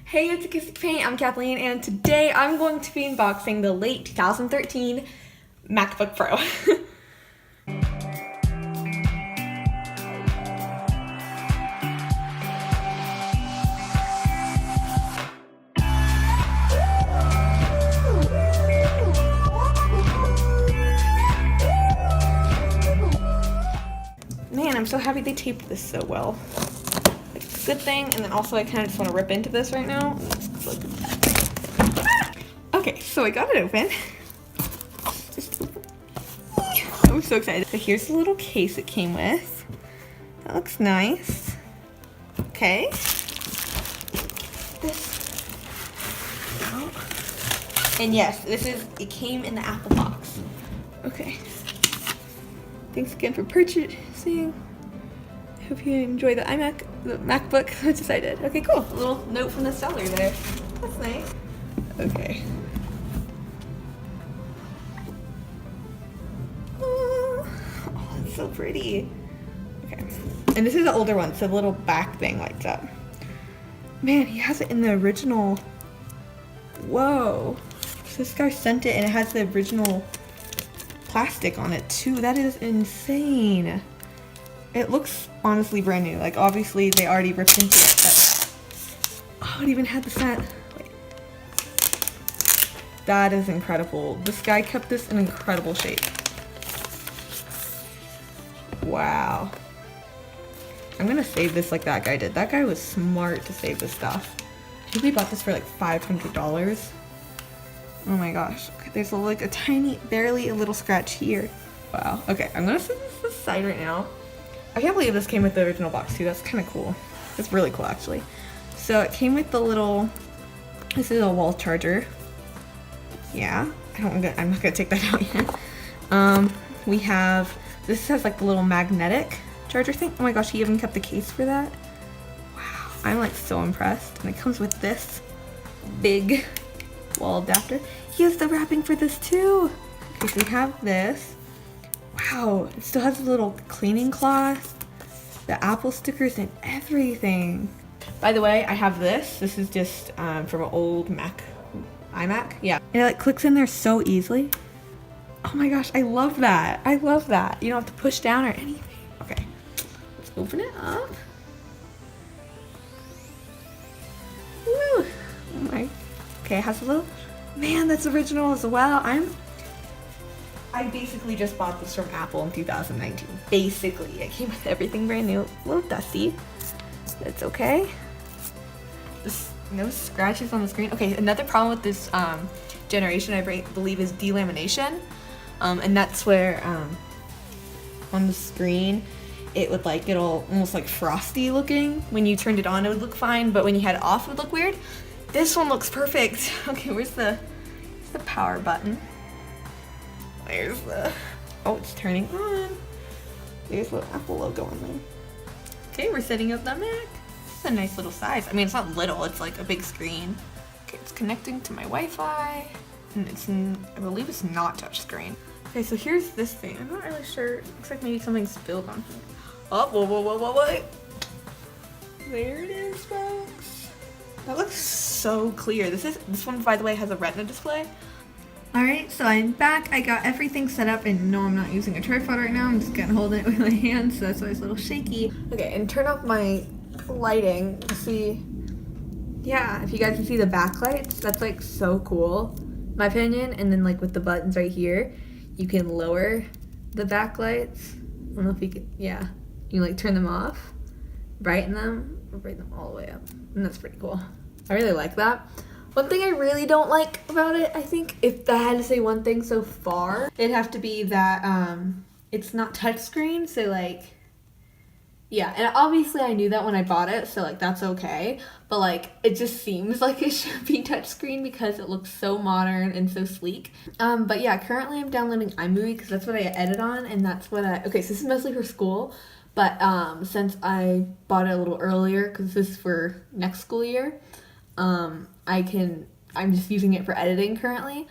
Hey, it's Acoustic Paint. I'm Kathleen, and today I'm going to be unboxing the late 2013 MacBook Pro. Man, I'm so happy they taped this so well. Like, it's a good thing, and then also I kind of just want to rip into this right now. Okay, so I got it open. I'm so excited. So here's the little case it came with. That looks nice. Okay. This. Oh. And yes, it came in the Apple box. Okay. Thanks again for purchasing. I hope you enjoy the MacBook, which is I did. Okay, cool. A little note from the seller there. That's nice. Okay. Oh, it's so pretty. Okay. And this is the older one, so the little back thing lights up. Man, he has it in the original. Whoa. So this guy sent it and it has the original plastic on it too. That is insane. It looks honestly brand new. Like, obviously they already ripped into it, but oh, it even had the set. Wait. That is incredible. This guy kept this in incredible shape. Wow. I'm gonna save this like that guy did. That guy was smart to save this stuff. I think we bought this for like $500. Oh my gosh. Okay, there's like a tiny, barely a little scratch here. Wow. Okay, I'm gonna set this aside right now. I can't believe this came with the original box too. That's kind of cool. It's really cool actually. So it came with the little, this is a wall charger. Yeah, I'm not gonna take that out yet. We have, this has like the little magnetic charger thing. Oh my gosh, he even kept the case for that. Wow, I'm like so impressed. And it comes with this big wall adapter. He has the wrapping for this too. Okay, so we have this. Wow, it still has a little cleaning cloth, the Apple stickers and everything. By the way, I have this. This is just from an old iMac. Yeah. And it like clicks in there so easily. Oh my gosh, I love that. I love that. You don't have to push down or anything. Okay, let's open it up. Woo! Oh my. Okay, it has a little, man, that's original as well. I basically just bought this from Apple in 2019. Basically, it came with everything brand new. A little dusty. That's okay. No scratches on the screen. Okay, another problem with this generation, I believe, is delamination. And that's where on the screen, it would like, it'll almost like frosty looking. When you turned it on, it would look fine, but when you had it off, it would look weird. This one looks perfect. Okay, where's the power button? There's the, oh, it's turning on. There's the Apple logo on there. Okay, we're setting up the Mac. It's a nice little size. I mean, it's not little, it's like a big screen. Okay, it's connecting to my Wi-Fi. And I believe it's not touchscreen. Okay, so here's this thing. I'm not really sure. It looks like maybe something spilled on here. Oh, whoa. There it is, folks. That looks so clear. This one, by the way, has a Retina display. Alright, so I'm back. I got everything set up, and no, I'm not using a tripod right now. I'm just gonna hold it with my hands, so that's why it's a little shaky. Okay, and turn off my lighting to see. Yeah, if you guys can see the backlights, that's like so cool, in my opinion. And then like with the buttons right here, you can lower the backlights. I don't know if you can, yeah. You can like turn them off, brighten them, or brighten them all the way up. And that's pretty cool. I really like that. One thing I really don't like about it, I think, if I had to say one thing so far, it'd have to be that it's not touchscreen, so like, yeah, and obviously I knew that when I bought it, so like that's okay, but like it just seems like it should be touchscreen because it looks so modern and so sleek. But yeah, currently I'm downloading iMovie because that's what I edit on, and that's what okay, so this is mostly for school, but since I bought it a little earlier, because this is for next school year, I'm just using it for editing currently.